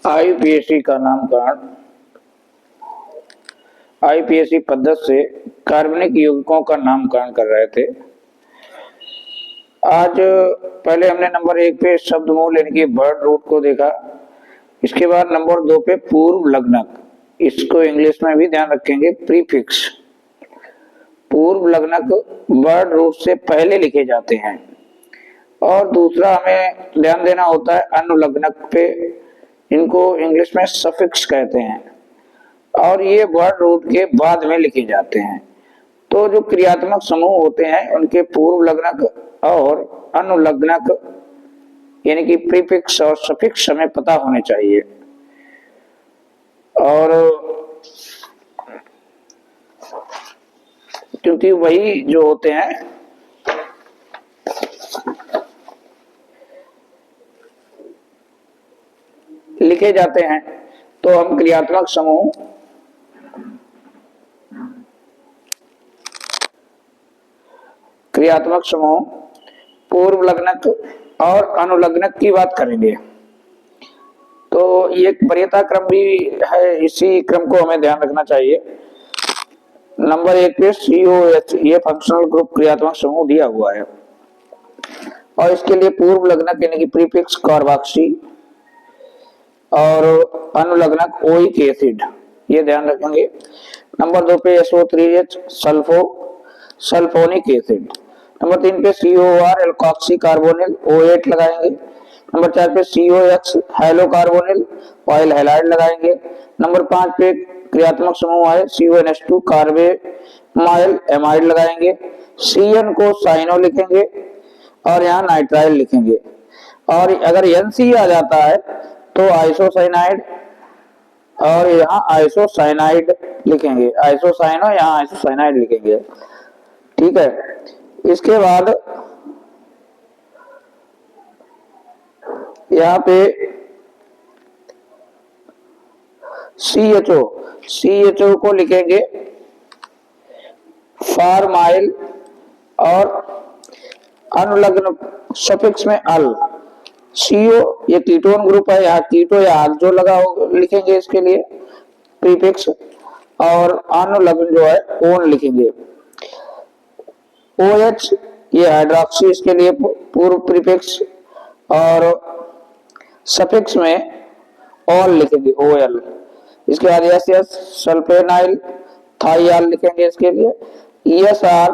IPSC का नामकरण IPSC पद्धति से कार्बनिक यौगिकों का नामकरण कर रहे थे। आज पहले हमने नंबर 1 पे शब्द मूल यानी कि वर्ड रूट को देखा। इसके बाद नंबर 2 पे पूर्व लग्नक, इसको इंग्लिश में भी ध्यान रखेंगे, प्रीफिक्स। पूर्व लग्नक वर्ड रूट से पहले लिखे जाते हैं। और दूसरा हमें ध्यान देना होता है अनुलग्नक पे, इनको इंग्लिश में सफिक्स कहते हैं और ये वर्ड रूट के बाद में लिखे जाते हैं। तो जो क्रियात्मक समूह होते हैं उनके पूर्व लग्नक और अनुलग्नक यानी कि प्रीफिक्स और सफिक्स हमें पता होने चाहिए। और क्योंकि वही जो होते हैं लिखे जाते हैं, तो हम क्रियात्मक समूह पूर्व लग्नक और अनुलग्नक की बात करेंगे। तो ये एक वरीयता क्रम भी है, इसी क्रम को हमें ध्यान रखना चाहिए। नंबर 1 पे COH ये फंक्शनल ग्रुप क्रियात्मक समूह दिया हुआ है और इसके लिए पूर्व लग्नक यानी कि प्रीफिक्स कार्बोक्सी और अनुलग्नक ओइक एसिड, ये ध्यान रखेंगे। नंबर 2 पे SO3H सल्फोनिक एसिड। नंबर 3 पे COR एल्कोक्सी कार्बोनिल O8 लगाएंगे। नंबर 4 पे COX hello carbonyl oil halide लगाएंगे। नंबर 5 पे क्रियात्मक समूह है CONH2 कार्बेमाइल एमाइड लगाएंगे। CN को साइनो लिखेंगे और यहाँ नाइट्राइल लिखेंगे। और अगर NC आ जाता है तो आइसोसाइनाइड और यहाँ आइसोसाइनाइड लिखेंगे, आइसोसाइनो यहाँ आइसोसाइनाइड लिखेंगे। ठीक है, इसके बाद यहाँ पे CHO को लिखेंगे फार्माइल और अनुलग्न सफिक्स में अल। CO ये कीटोन ग्रुप है, यहाँ कीटो या आक्सो लगा लिखेंगे इसके लिए प्रीफिक्स, और अनुलग्न जो है ओन लिखेंगे। OH ये हाइड्रोक्सी, इसके लिए पूर्व प्रीफिक्स, और सफिक्स में ऑल लिखेंगे OL। इसके बाद SS सल्फेनाइल थाइयाल लिखेंगे इसके लिए। ESR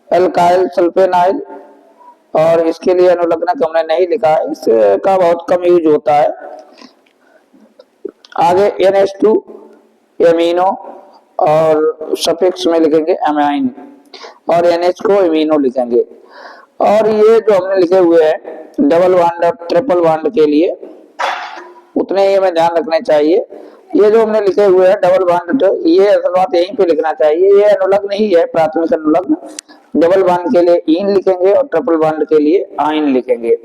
एल्काइल सल्फेनाइल, और इसके लिए अनुलग्नक हमने नहीं लिखा है, इसका बहुत कम यूज होता है। आगे NH2 एमिनो और सफिक्स में लिखेंगे एमाइन, और NH को एमिनो लिखेंगे। और ये जो हमने लिखे हुए हैं डबल बॉन्ड और ट्रिपल बॉन्ड के लिए उतने ही हमें ध्यान रखने चाहिए। ये जो हमने लिखे हुए हैं डबल बॉन्ड, ये असल बात यहीं पे लिखना चाहिए, ये अनुलग्न ही है, प्राथमिक अनुलग्न। डबल बॉन्ड के लिए इन लिखेंगे और ट्रिपल बॉन्ड के लिए आइन लिखेंगे।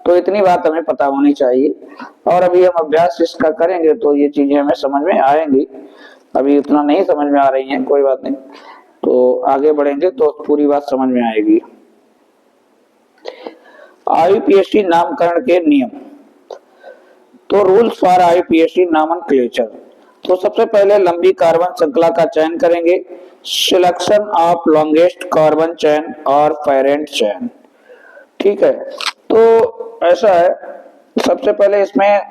तो इतनी बात हमें पता होनी चाहिए और अभी हम अभ्यास इसका करेंगे तो ये चीजें हमें समझ में आएंगी। अभी उतना नहीं समझ में आ रही हैं, कोई बात नहीं, तो आगे बढ़ेंगे तो पूरी बात समझ में आएगी। आईपीएससी नामकरण के नियम, तो रूल्स फॉर आईपीएससी नॉमेनक्लेचर। तो सबसे पहले लंबी कार्बन श्रृंखला का चयन करेंगे, selection of longest carbon chain और पेरेंट चेन। ठीक है, तो ऐसा है, सबसे पहले इसमें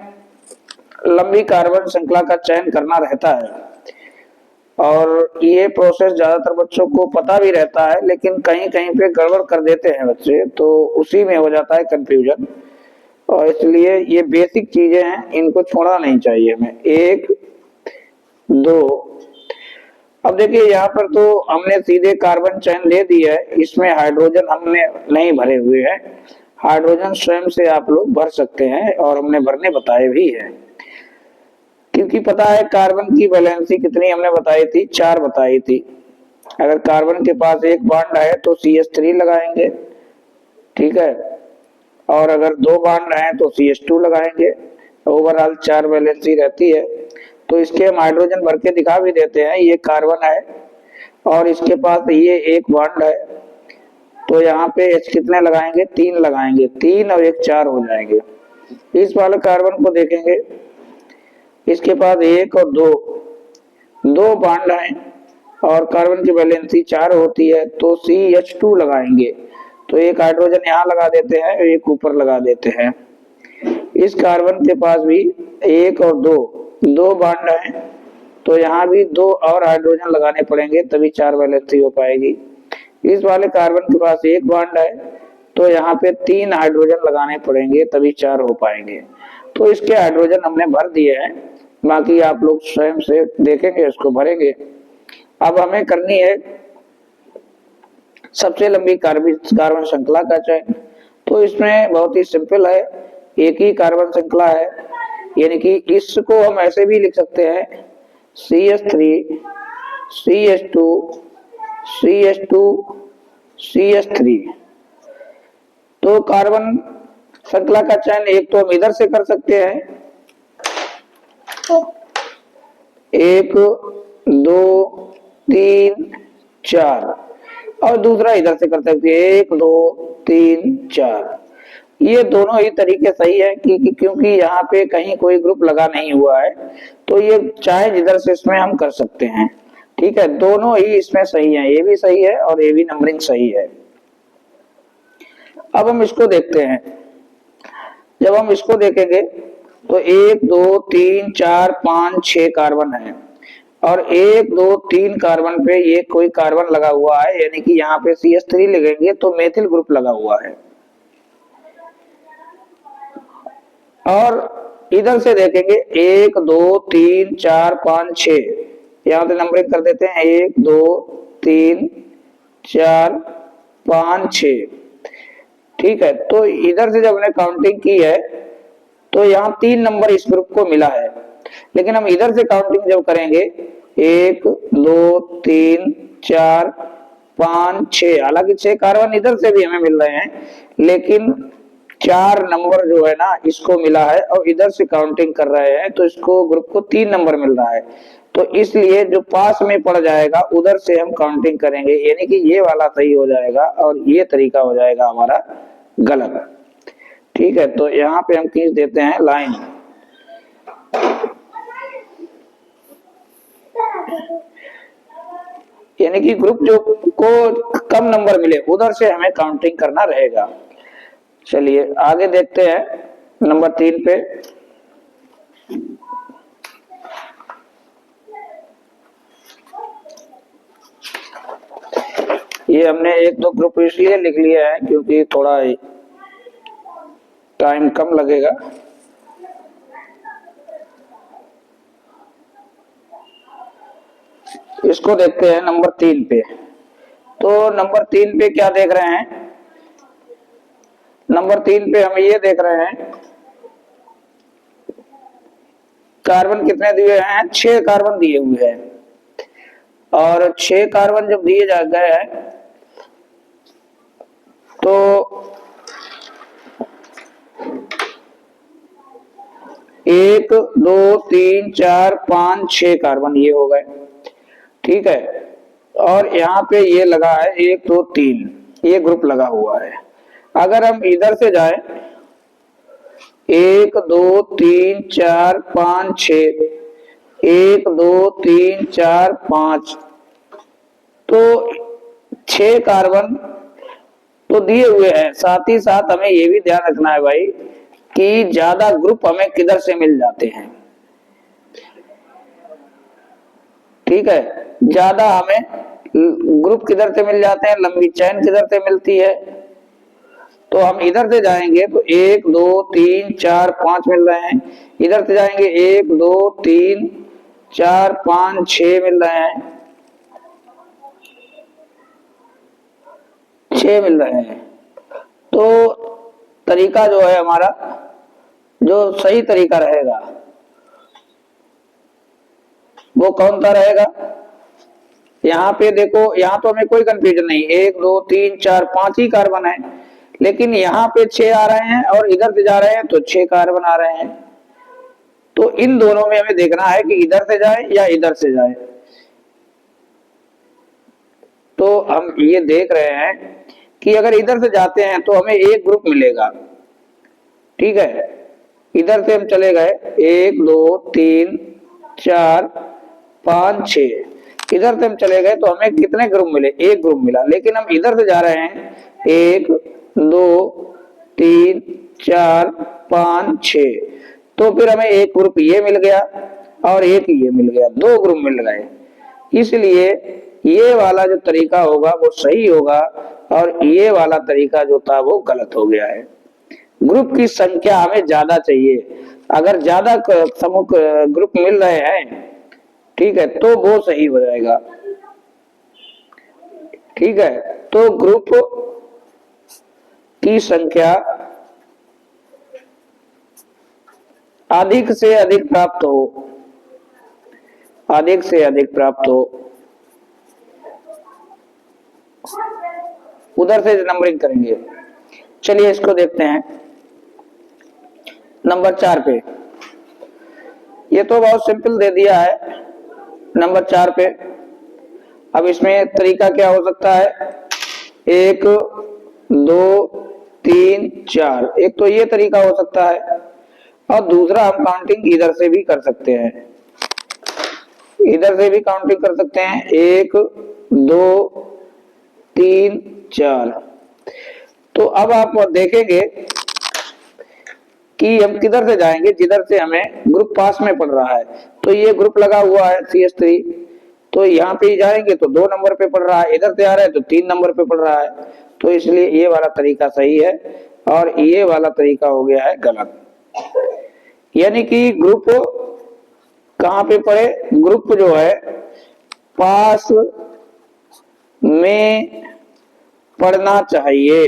लंबी कार्बन श्रृंखला का चयन करना रहता है और ये प्रोसेस ज्यादातर बच्चों को पता भी रहता है, लेकिन कहीं कहीं पे गड़बड़ कर देते हैं बच्चे, तो उसी में हो जाता है कंफ्यूजन। और इसलिए ये बेसिक चीजें हैं, इनको छोड़ना नहीं चाहिए हमें। 1 2, अब देखिए यहाँ पर तो हमने सीधे कार्बन चेन दे दी है, इसमें हाइड्रोजन हमने नहीं भरे हुए हैं। हाइड्रोजन स्वयं से आप लोग भर सकते हैं और हमने भरने बताए भी है, क्योंकि पता है कार्बन की वैलेंसी कितनी हमने बताई थी, 4 बताई थी। अगर कार्बन के पास एक बॉन्ड है तो CH3 लगाएंगे, ठीक है, और अगर 2 बॉन्ड है तो CH2 लगाएंगे। ओवरऑल 4 वैलेंसी रहती है। तो इसके हम हाइड्रोजन भर के दिखा भी देते हैं, ये कार्बन है और इसके पास ये एक बॉन्ड है, तो यहाँ पे H कितने लगाएंगे, 3 लगाएंगे, 3 और 1 4 हो जाएंगे। इस वाले कार्बन को देखेंगे, इसके पास 1 और 2 बॉन्ड हैं और कार्बन की वैलेंसी 4 होती है, तो CH2 लगाएंगे। तो एक हाइड्रोजन यहाँ लगा देते हैं और एक ऊपर लगा देते हैं। इस कार्बन के पास भी 1 और 2 बॉन्ड हैं, तो यहाँ भी 2 और हाइड्रोजन लगाने पड़ेंगे, तभी 4 वैलेंसी हो पाएगी। इस वाले कार्बन के पास 1 बॉन्ड है, तो यहाँ पे 3 हाइड्रोजन लगाने पड़ेंगे, तभी 4 हो पाएंगे। तो इसके हाइड्रोजन हमने भर दिए हैं, बाकी आप लोग स्वयं से देखेंगे, उसको भरेंगे। अब हमें करनी है सबसे लंबी कार्बन श्रृंखला का चयन। तो इसमें बहुत ही सिंपल है, एक ही कार्बन श्रृंखला है, यानी कि इसको हम ऐसे भी लिख सकते हैं CH3 CH2 CH2 CH3। तो कार्बन श्रृंखला का चयन एक तो हम इधर से कर सकते हैं, 1 2 3 4, और दूसरा इधर से कर सकते हैं 1 2 3 4। ये दोनों ही तरीके सही है क्योंकि यहाँ पे कहीं कोई ग्रुप लगा नहीं हुआ है, तो ये चाहे जिधर से इसमें हम कर सकते हैं। ठीक है, दोनों ही इसमें सही है, ये भी सही है और ये भी नंबरिंग सही है। अब हम इसको देखते हैं। जब हम इसको देखेंगे तो 1 2 3 4 5 6 कार्बन है और 1 2 3 कार्बन पे ये कोई कार्बन लगा हुआ है, यानी कि यहाँ पे CH3 लिखेंगे तो मेथिल ग्रुप लगा हुआ है। और इधर से देखेंगे 1 2 3 4 5 6, यहाँ से नंबरिंग कर देते हैं 1 2 3 4 5 6। ठीक है, तो इधर से जब हमने काउंटिंग की है तो यहाँ 3 नंबर इस ग्रुप को मिला है, लेकिन हम इधर से काउंटिंग जब करेंगे 1 2 3 4 5 6, हालांकि 6 कार्बन इधर से भी हमें मिल रहे हैं, लेकिन 4 नंबर जो है ना इसको मिला है और इधर से काउंटिंग कर रहे हैं तो इसको ग्रुप को 3 नंबर मिल रहा है। तो इसलिए जो पास में पड़ जाएगा उधर से हम काउंटिंग करेंगे, यानी कि ये वाला सही हो जाएगा और ये तरीका हो जाएगा हमारा गलत। ठीक है, तो यहाँ पे हम खींच देते हैं लाइन। यानी कि ग्रुप जो को कम नंबर मिले उधर से हमें काउंटिंग करना रहेगा। चलिए आगे देखते हैं नंबर 3 पे। ये हमने 1 2 ग्रुप इसलिए लिख लिया है क्योंकि थोड़ा टाइम कम लगेगा। इसको देखते हैं नंबर 3 पे। तो नंबर 3 पे क्या देख रहे हैं? नंबर 3 पे हम ये देख रहे हैं कार्बन कितने दिए हैं? 6 कार्बन दिए हुए हैं, और 6 कार्बन जब दिए जा गए हैं तो 1 2 3 4 5 6 कार्बन ये हो गए। ठीक है, और यहाँ पे ये लगा है 1 2 3, ये ग्रुप लगा हुआ है। अगर हम इधर से जाए 1 2 3 4 5 6, 1 2 3 4 5, तो 6 कार्बन तो दिए हुए हैं। साथ ही साथ हमें ये भी ध्यान रखना है भाई कि ज्यादा ग्रुप हमें किधर से मिल जाते हैं। ठीक है, ज्यादा हमें ग्रुप किधर से मिल जाते हैं, लंबी चेन किधर से मिलती है। तो हम इधर से जाएंगे तो 1 2 3 4 5 मिल रहे हैं, इधर से जाएंगे 1 2 3 4 5 6 मिल रहे हैं, 6 मिल रहे हैं। तो तरीका जो है हमारा, जो सही तरीका रहेगा वो कौन सा रहेगा? यहाँ पे देखो, यहाँ तो हमें कोई कंफ्यूजन नहीं, 1 2 3 4 5 ही कार्बन है, लेकिन यहाँ पे 6 आ रहे हैं और इधर से जा रहे हैं तो 6 कार्बन आ रहे हैं। तो इन दोनों में हमें देखना है कि इधर से जाए या इधर से जाए। तो हम ये देख रहे हैं कि अगर इधर से जाते हैं तो हमें एक ग्रुप मिलेगा। ठीक है, इधर से हम चले गए 1 2 3 4 5 6, इधर से हम चले गए तो हमें कितने ग्रुप मिले? एक ग्रुप मिला। लेकिन हम इधर से जा रहे हैं 1 2 3 4 5 6, तो फिर हमें एक ग्रुप ये मिल गया और एक ये मिल गया, दो ग्रुप मिल गए। इसलिए ये वाला जो तरीका होगा वो सही होगा और ये वाला तरीका जो था वो गलत हो गया है। ग्रुप की संख्या हमें ज्यादा चाहिए। अगर ज्यादा समूह ग्रुप मिल रहे हैं, ठीक है, तो वो सही हो जाएगा। ठीक है, तो ग्रुप की संख्या अधिक से अधिक प्राप्त हो, अधिक से अधिक प्राप्त हो, उधर से नंबरिंग करेंगे। चलिए इसको देखते हैं नंबर 4 पे। ये तो बहुत सिंपल दे दिया है नंबर 4 पे। अब इसमें तरीका क्या हो सकता है? 1 2 3 4, एक तो ये तरीका हो सकता है और दूसरा हम काउंटिंग इधर से भी कर सकते हैं, इधर से भी काउंटिंग कर सकते हैं 1 2 3 4। तो अब आप देखेंगे कि हम किधर से जाएंगे, जिधर से हमें ग्रुप पास में पड़ रहा है। तो ये ग्रुप लगा हुआ है CS3, तो यहाँ पे ही जाएंगे तो 2 नंबर पे पड़ रहा है, इधर से आ रहा है तो 3 नंबर पे पड़ रहा है। तो इसलिए ये वाला तरीका सही है और ये वाला तरीका हो गया है गलत। यानी कि ग्रुप कहाँ पे पड़े? ग्रुप जो है पास में पढ़ना चाहिए,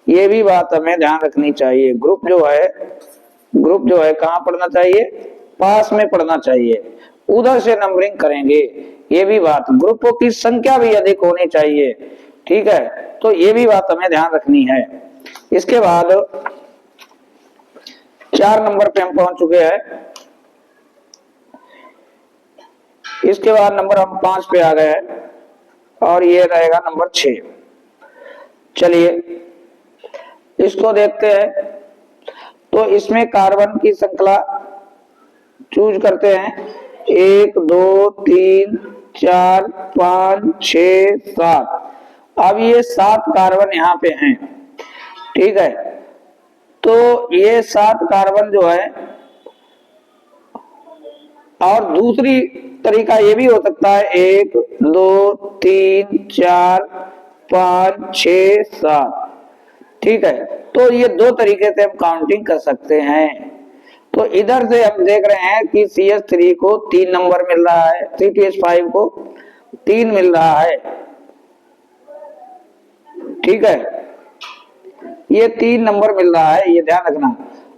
ये भी बात हमें ध्यान रखनी चाहिए। ग्रुप जो है कहाँ पढ़ना चाहिए? पास में पढ़ना चाहिए, उधर से नंबरिंग करेंगे। ये भी बात, ग्रुपों की संख्या भी अधिक होनी चाहिए। ठीक है, तो ये भी बात हमें ध्यान रखनी है। इसके बाद 4 नंबर पे हम पहुंच चुके हैं। इसके बाद नंबर हम 5 पे आ गए हैं और ये रहेगा नंबर 6। चलिए इसको देखते हैं। तो इसमें कार्बन की श्रृंखला चूज करते हैं 1 2 3 4 5 6 7। अब ये 7 कार्बन यहाँ पे हैं, ठीक है। तो ये 7 कार्बन जो है, और दूसरी तरीका ये भी हो सकता है 1 2 3 4 5 6 7, ठीक है। तो ये 2 तरीके से हम काउंटिंग कर सकते हैं। तो इधर से हम देख रहे हैं कि CH3 को 3 नंबर मिल रहा है, C2H5 को 3 मिल रहा है, ठीक है। ये 3 नंबर मिल रहा है, ये ध्यान रखना।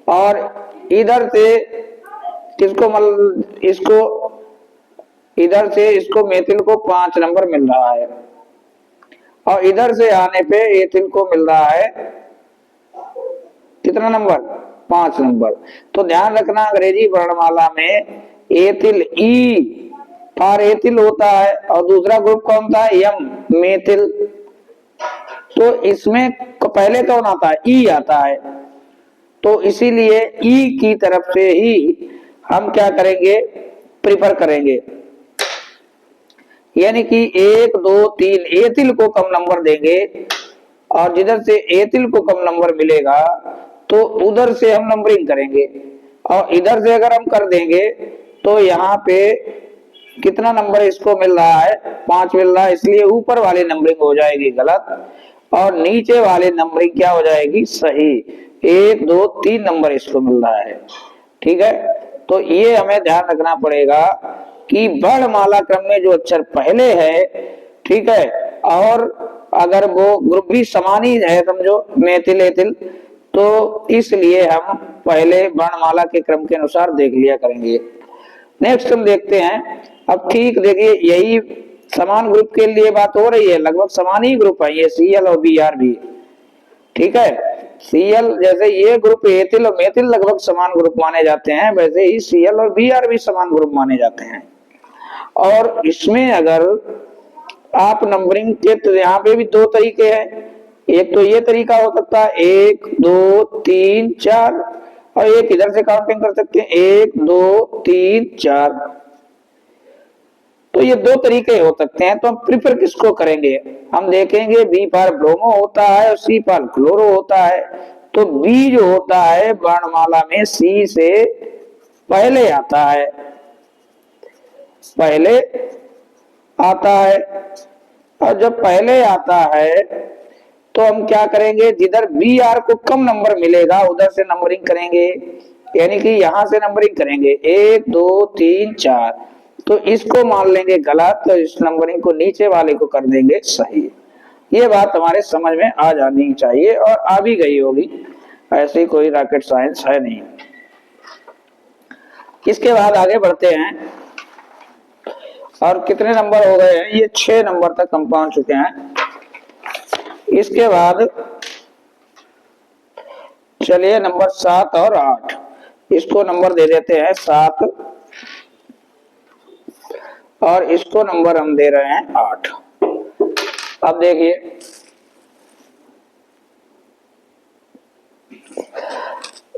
और इधर से इधर से इसको मेथिल को 5 नंबर मिल रहा है और इधर से आने पे एथिल को मिल रहा है कितना नंबर? 5 नंबर। तो ध्यान रखना अंग्रेजी वर्णमाला में एथिल ई फॉर एथिल होता है और दूसरा ग्रुप कौन था? Um, methyl. तो इसमें पहले कौन आता है? ई आता है। तो इसीलिए ई की तरफ से ही हम क्या करेंगे? प्रिफर करेंगे। यानी कि 1 2 3 एथिल को कम नंबर देंगे और जिधर से एथिल को कम नंबर मिलेगा तो उधर से हम नंबरिंग करेंगे। और इधर से अगर हम कर देंगे तो यहाँ पे कितना नंबर इसको मिल रहा है? 5 मिल रहा है, इसलिए ऊपर वाली नंबरिंग हो जाएगी गलत और नीचे वाले नंबरिंग क्या हो जाएगी? सही। 1 2 3 नंबर इसको मिल रहा है, ठीक है। तो ये हमें ध्यान रखना पड़ेगा कि वर्णमाला क्रम में जो अक्षर पहले है, ठीक है, और अगर वो ग्रुप भी समान ही है, समझो मेथिल एथिल, तो इसलिए हम पहले वर्णमाला के क्रम के अनुसार देख लिया करेंगे। नेक्स्ट हम देखते हैं। अब ठीक देखिए, यही समान ग्रुप के लिए बात हो रही है, लगभग समान ही ग्रुप है ये Cl और Br भी, ठीक है। Cl जैसे ये ग्रुप एथिल और मेथिल लगभग समान ग्रुप माने जाते हैं, वैसे ही Cl और Br भी समान ग्रुप माने जाते हैं। और इसमें अगर आप नंबरिंग के, तो यहाँ पे भी 2 तरीके हैं। एक तो ये तरीका हो सकता है 1 2 3 4 और एक इधर से काउंटिंग कर सकते हैं, 1 2 3 4। तो ये दो तरीके हो सकते हैं। तो हम प्रिफर किसको करेंगे? हम देखेंगे बी पर ब्रोमो होता है और सी पर क्लोरो होता है। तो बी जो होता है वर्णमाला में सी से पहले आता है, पहले आता है। और जब पहले आता है तो हम क्या करेंगे, जिधर बी आर को कम नंबर मिलेगा उधर से नंबरिंग करेंगे, यानी कि यहां से नंबरिंग करेंगे 1 2 3 4। तो इसको मान लेंगे गलत, तो इस नंबरिंग को नीचे वाले को कर देंगे सही। ये बात हमारे समझ में आ जानी चाहिए और आ भी गई होगी, ऐसी कोई रॉकेट साइंस है नहीं। इसके बाद आगे बढ़ते हैं और कितने नंबर हो गए हैं? ये 6 नंबर तक हम पहुंच चुके हैं। इसके बाद चलिए नंबर 7 और 8, इसको नंबर दे देते हैं 7 और इसको नंबर हम दे रहे हैं 8। अब देखिए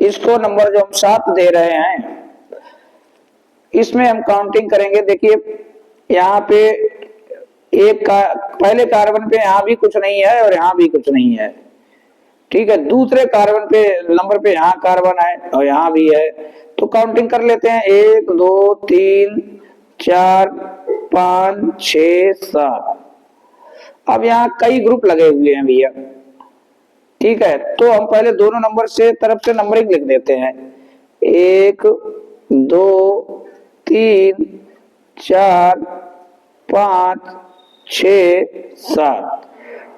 इसको नंबर जो हम 7 दे रहे हैं इसमें हम काउंटिंग करेंगे। देखिए यहाँ पे एक पहले कार्बन पे यहाँ भी कुछ नहीं है और यहाँ भी कुछ नहीं है, ठीक है। दूसरे कार्बन पे नंबर पे यहाँ कार्बन है और यहाँ भी है। तो काउंटिंग कर लेते हैं 1 2 3 4 5 6 7। अब यहाँ कई ग्रुप लगे हुए हैं भैया, ठीक है। तो हम पहले दोनों नंबर से तरफ से नंबरिंग लिख देते हैं 1 2 3 4 5 6 7।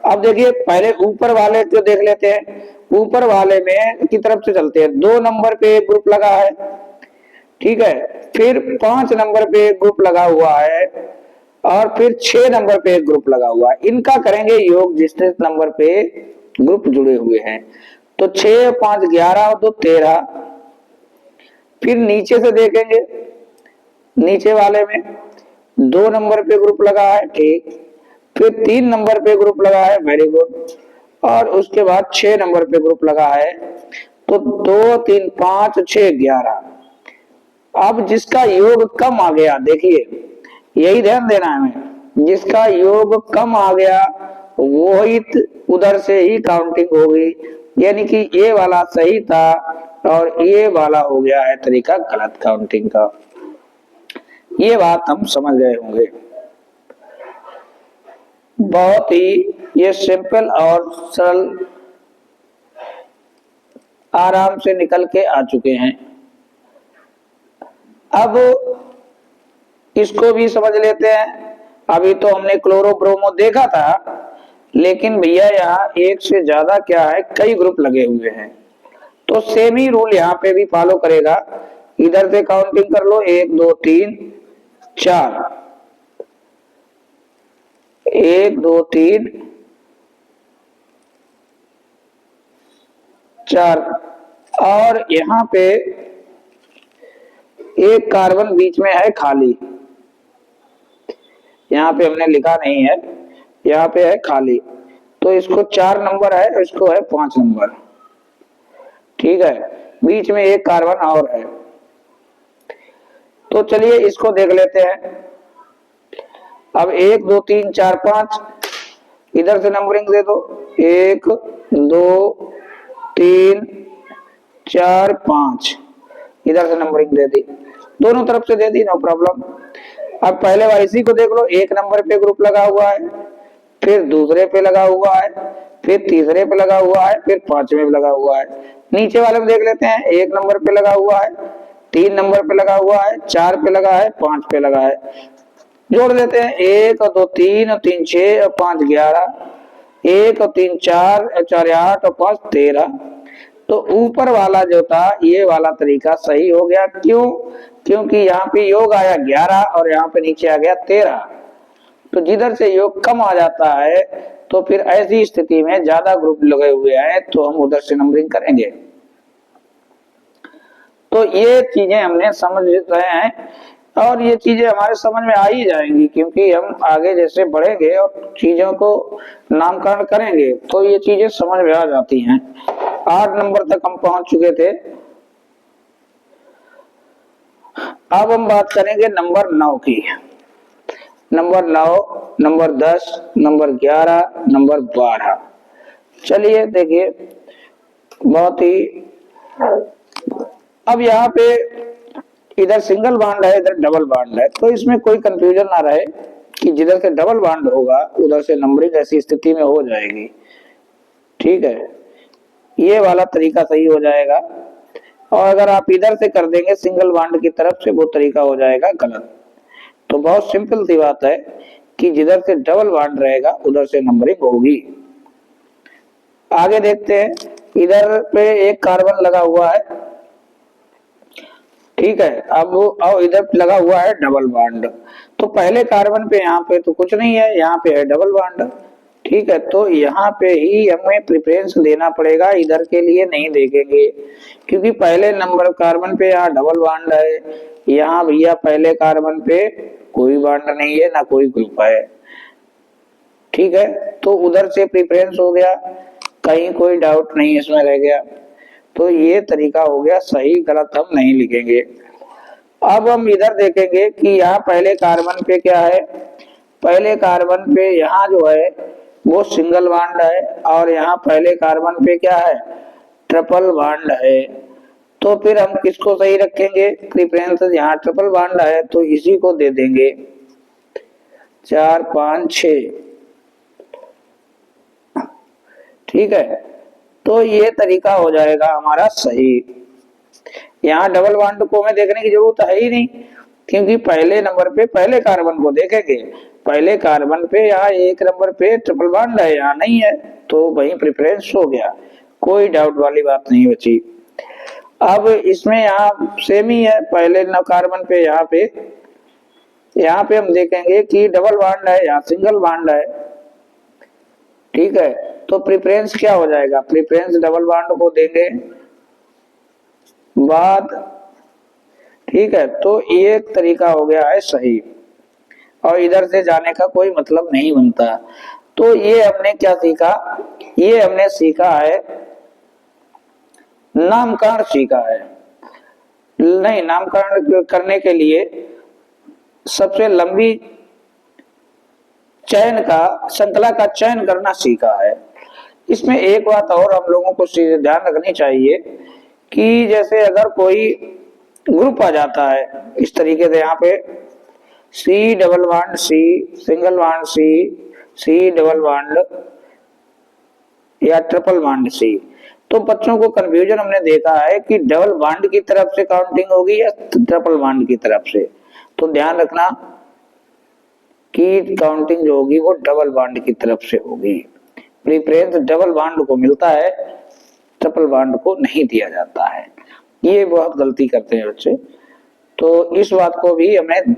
अब देखिए पहले ऊपर वाले को देख लेते हैं। ऊपर वाले में की तरफ से चलते हैं, 2 नंबर पे एक ग्रुप लगा है, ठीक है। फिर 5 नंबर पे एक ग्रुप लगा हुआ है और फिर 6 नंबर पे एक ग्रुप लगा हुआ है। इनका करेंगे योग जिस नंबर पे ग्रुप जुड़े हुए हैं। तो 6 5 11 और 2 13। फिर नीचे से देखेंगे, नीचे वाले में 2 नंबर पे ग्रुप लगा है, ठीक। फिर 3 नंबर पे ग्रुप लगा है, वेरी गुड। और उसके बाद 6 नंबर पे ग्रुप लगा है। तो 2 3 5 6 11। अब जिसका योग कम आ गया, देखिए यही ध्यान देना है हमें, जिसका योग कम आ गया वो ही उधर से ही काउंटिंग होगी, यानी कि ये वाला सही था और ये वाला हो गया है तरीका गलत काउंटिंग का। ये बात हम समझ गए होंगे। बहुत ही ये सिंपल और सरल आराम से निकल के आ चुके हैं। अब इसको भी समझ लेते हैं। अभी तो हमने क्लोरो ब्रोमो देखा था, लेकिन भैया यहाँ एक से ज्यादा क्या है, कई ग्रुप लगे हुए हैं। तो सेम ही रूल यहाँ पे भी फॉलो करेगा। इधर से काउंटिंग कर लो 1 2 3 4, 1 2 3 4। और यहाँ पे एक कार्बन बीच में है खाली, यहाँ पे हमने लिखा नहीं है, यहाँ पे है खाली। तो इसको 4 नंबर है, इसको है 5 नंबर, ठीक है। बीच में एक कार्बन और है। तो चलिए इसको देख लेते हैं। अब 1 2 3 4 5 इधर से नंबरिंग दे दो, 1 2 3 4 5 इधर से नंबरिंग दे दी, दोनों तरफ से दे दी, नो प्रॉब्लम। अब पहले वाले इसी को देख लो, 1 नंबर पे ग्रुप लगा हुआ है, फिर दूसरे पे लगा हुआ है, फिर तीसरे पे लगा हुआ है, फिर 5वें पे लगा हुआ है। नीचे वाले में देख लेते हैं, 1 नंबर पे लगा हुआ है, 3 नंबर पे लगा हुआ है, 4 पे लगा है, 5 पे लगा है। जोड़ देते हैं, 1 और 2 3 और 3 6 और 5 11, 1 और 3 4 और 4 8 और 5 13। तो ऊपर वाला जो था ये वाला तरीका सही हो गया। क्यों? क्योंकि यहाँ पे योग आया 11 और यहाँ पे नीचे आ गया 13। तो जिधर से योग कम आ जाता है तो फिर ऐसी स्थिति में ज्यादा ग्रुप लगे हुए हैं तो हम उधर से नंबरिंग करेंगे। तो ये चीजें हमने समझ रहे हैं और ये चीजें हमारे समझ में आ ही जाएंगी, क्योंकि हम आगे जैसे बढ़ेंगे और चीजों को नामकरण करेंगे तो ये चीजें समझ में आ जाती हैं। 8 नंबर तक हम पहुंच चुके थे। अब हम बात करेंगे नंबर 9 की। Number 9, number 10, number 11, number 12। चलिए देखिए, बहुत ही, अब यहाँ पे इधर सिंगल बॉन्ड है, इधर डबल बॉन्ड है, तो इसमें कोई कंफ्यूजन ना रहे कि जिधर से डबल बॉन्ड होगा उधर से नंबरिंग ऐसी स्थिति में हो जाएगी। ठीक है, ये वाला तरीका सही हो जाएगा। और अगर आप इधर से कर देंगे सिंगल बॉन्ड की तरफ से, वो तरीका हो जाएगा गलत। तो बहुत सिंपल सी बात है कि जिधर से डबल बॉन्ड रहेगा उधर से नंबरिंग होगी। आगे देखते हैं, इधर पे एक कार्बन लगा हुआ है, ठीक है। अब इधर लगा हुआ है डबल बॉन्ड, तो पहले कार्बन पे यहाँ पे तो कुछ नहीं है, यहाँ पे है डबल बॉन्ड, ठीक है। तो यहाँ पे ही हमें प्रेफरेंस देना पड़ेगा, इधर के लिए नहीं देखेंगे, क्योंकि पहले नंबर कार्बन पे यहाँ डबल बॉन्ड है, यहाँ भैया पहले कार्बन पे कोई बॉन्ड नहीं है, ना कोई ग्रुप है, ठीक है। तो उधर से प्रेफरेंस हो गया, कहीं कोई डाउट नहीं इसमें रह गया। तो ये तरीका हो गया सही, गलत हम नहीं लिखेंगे। अब हम इधर देखेंगे कि यहाँ पहले कार्बन पे क्या है, पहले कार्बन पे यहाँ जो है वो सिंगल बॉन्ड है, और यहाँ पहले कार्बन पे क्या है, ट्रिपल बॉन्ड है। तो फिर हम किसको सही रखेंगे, प्रेफरेंस यहाँ ट्रिपल बॉन्ड है तो इसी को दे देंगे 4, 5, 6, ठीक है। तो ये तरीका हो जाएगा हमारा सही। यहाँ डबल बॉन्ड को हमें देखने की जरूरत है ही नहीं, क्योंकि पहले नंबर पे पहले कार्बन को देखेंगे, पहले कार्बन पे यहाँ एक नंबर पे ट्रिपल बॉन्ड है, यहाँ नहीं है, तो वही प्रेफरेंस हो गया, कोई डाउट वाली बात नहीं बची। अब इसमें यहाँ सेम ही है, पहले न कार्बन पे यहाँ पे हम देखेंगे कि डबल बॉन्ड है, यहाँ सिंगल बॉन्ड है, ठीक है। तो प्रेफरेंस क्या हो जाएगा, प्रेफरेंस डबल बॉन्ड को देंगे बाद, ठीक है। तो एक तरीका हो गया है सही, और इधर से जाने का कोई मतलब नहीं बनता। तो ये हमने क्या सीखा, ये हमने सीखा है नामकरण सीखा है। नहीं, नामकरण करने के लिए सबसे लंबी चयन का, श्रृंखला का चयन करना सीखा है। इसमें एक बात और हम लोगों को ध्यान रखनी चाहिए कि जैसे अगर कोई ग्रुप आ जाता है इस तरीके से, यहाँ पे C double bond C, single bond C, C double bond या ट्रिपल बॉन्ड सी, तो बच्चों को कंफ्यूजन हमने देखा है कि डबल बॉन्ड की तरफ से काउंटिंग होगी या ट्रिपल बॉन्ड की तरफ से। तो ध्यान रखना कि काउंटिंग जो होगी वो डबल बॉन्ड की तरफ से होगी। प्रेफरेंस डबल बॉन्ड को मिलता है, ट्रिपल बॉन्ड को नहीं दिया जाता है। ये बहुत गलती करते हैं बच्चे। तो इस बात को भी हमें,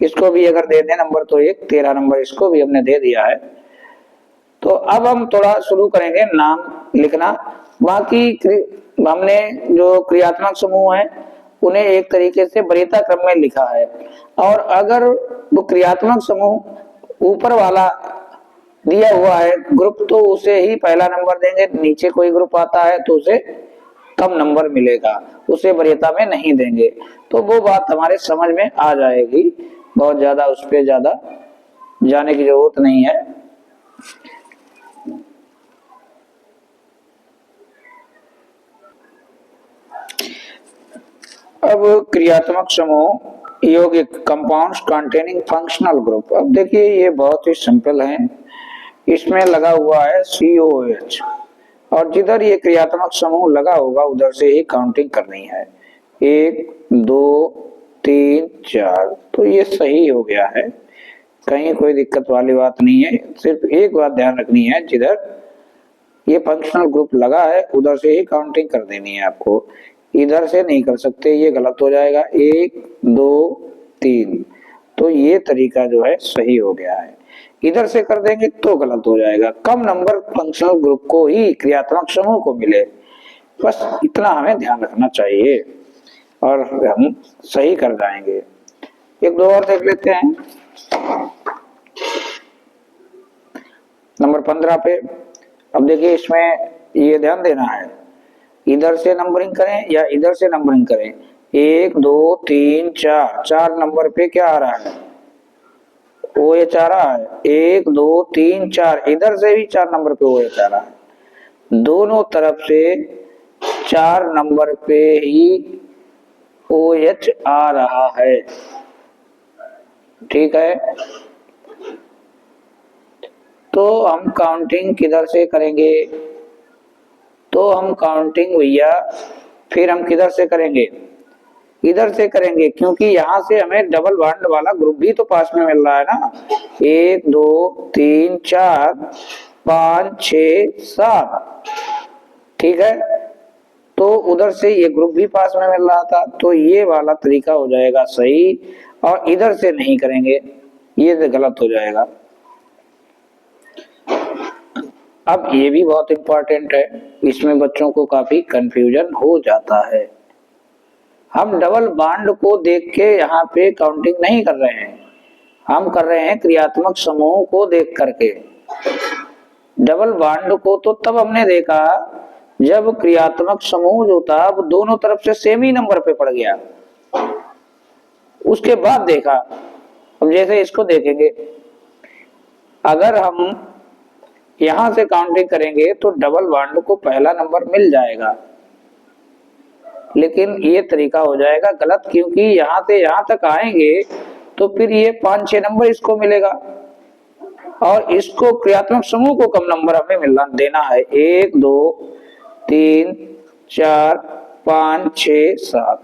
इसको भी अगर दे दें नंबर तो 13 नंबर इसको भी हमने दे दिया है। तो अब हम थोड़ा शुरू करेंगे नाम लिखना। बाकी हमने जो क्रियात्मक समूह है उन्हें एक तरीके से वरीयता क्रम में लिखा है, और अगर वो क्रियात्मक समूह ऊपर वाला दिया हुआ है ग्रुप तो उसे ही पहला नंबर देंगे, नीचे कोई ग्रुप आता है तो उसे कम नंबर मिलेगा, उसे वरीयता में नहीं देंगे। तो वो बात हमारे समझ में आ जाएगी, बहुत ज्यादा उस पर ज्यादा जाने की जरूरत नहीं है। अब क्रियात्मक समूह यौगिक कंपाउंड्स कंटेनिंग फंक्शनल ग्रुप। अब देखिए ये बहुत ही सिंपल है, इसमें लगा हुआ है COH, और जिधर ये क्रियात्मक समूह लगा होगा उधर से ही काउंटिंग करनी है, 1, 2, 3, 4। तो ये सही हो गया है, कहीं कोई दिक्कत वाली बात नहीं है। सिर्फ एक बात ध्यान रखनी है, जिधर ये फंक्शनल ग्रुप लगा है उधर से ही काउंटिंग कर देनी है आपको, इधर से नहीं कर सकते, ये गलत हो जाएगा। 1, 2, 3, तो ये तरीका जो है सही हो गया है। इधर से कर देंगे तो गलत हो जाएगा। कम नंबर फंक्शनल ग्रुप को ही क्रियात्मक समूह को मिले, बस इतना हमें ध्यान रखना चाहिए और हम सही कर जाएंगे। एक दो और देख लेते हैं। नंबर 15 पे अब देखिए, इसमें ये ध्यान देना है, इधर से नंबरिंग करें या इधर से नंबरिंग करें, 1 2 3 4, 4 नंबर पे क्या आ रहा है, OH आ रहा है। 1 2 3 4, इधर से भी 4 नंबर पे OH आ रहा है। दोनों तरफ से 4 नंबर पे ही OH आ रहा है। ठीक है, तो हम काउंटिंग किधर से करेंगे, तो हम काउंटिंग भैया फिर हम किधर से करेंगे, इधर से करेंगे, क्योंकि यहां से हमें डबल बॉन्ड वाला ग्रुप भी तो पास में मिल रहा है ना। 1 2 3 4 5 6 7, ठीक है, तो उधर से ये ग्रुप भी पास में मिल रहा था, तो ये वाला तरीका हो जाएगा सही, और इधर से नहीं करेंगे, ये तो गलत हो जाएगा। अब ये भी बहुत इंपॉर्टेंट है, इसमें बच्चों को काफी कंफ्यूजन हो जाता है। हम डबल बॉन्ड को देख के यहाँ पे काउंटिंग नहीं कर रहे हैं, हम कर रहे हैं क्रियात्मक समूह को देख करके। डबल बॉन्ड को तो तब हमने देखा जब क्रियात्मक समूह जो था वो दोनों तरफ से सेम ही नंबर पे पड़ गया, उसके बाद देखा। अब जैसे इसको देखेंगे, अगर हम यहां से काउंटिंग करेंगे तो डबल बॉन्ड को पहला नंबर मिल जाएगा, लेकिन ये तरीका हो जाएगा गलत, क्योंकि यहां से यहां तक आएंगे तो फिर ये 5-6 नंबर इसको मिलेगा, और इसको क्रियात्मक समूह को कम नंबर हमें मिलना देना है। 1 2 3 4 5 6 7,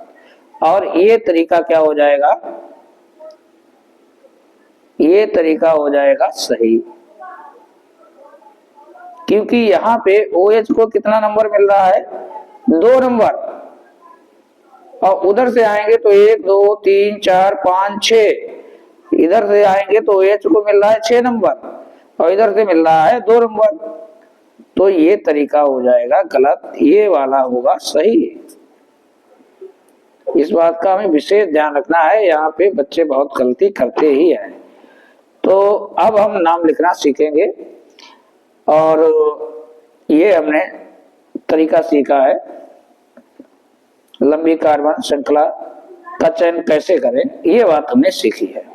और ये तरीका क्या हो जाएगा, ये तरीका हो जाएगा सही, क्योंकि यहाँ पे OH को कितना नंबर मिल रहा है, 2 नंबर, और उधर से आएंगे तो 1 2 3 4 5 6, इधर से आएंगे तो OH को मिल रहा है 6 नंबर, और इधर से मिल रहा है 2 नंबर, तो ये तरीका हो जाएगा गलत, ये वाला होगा सही। इस बात का हमें विशेष ध्यान रखना है, यहाँ पे बच्चे बहुत गलती करते ही हैं। तो अब हम नाम लिखना सीखेंगे, और ये हमने तरीका सीखा है लंबी कार्बन श्रृंखला का चयन कैसे करें, ये बात हमने सीखी है।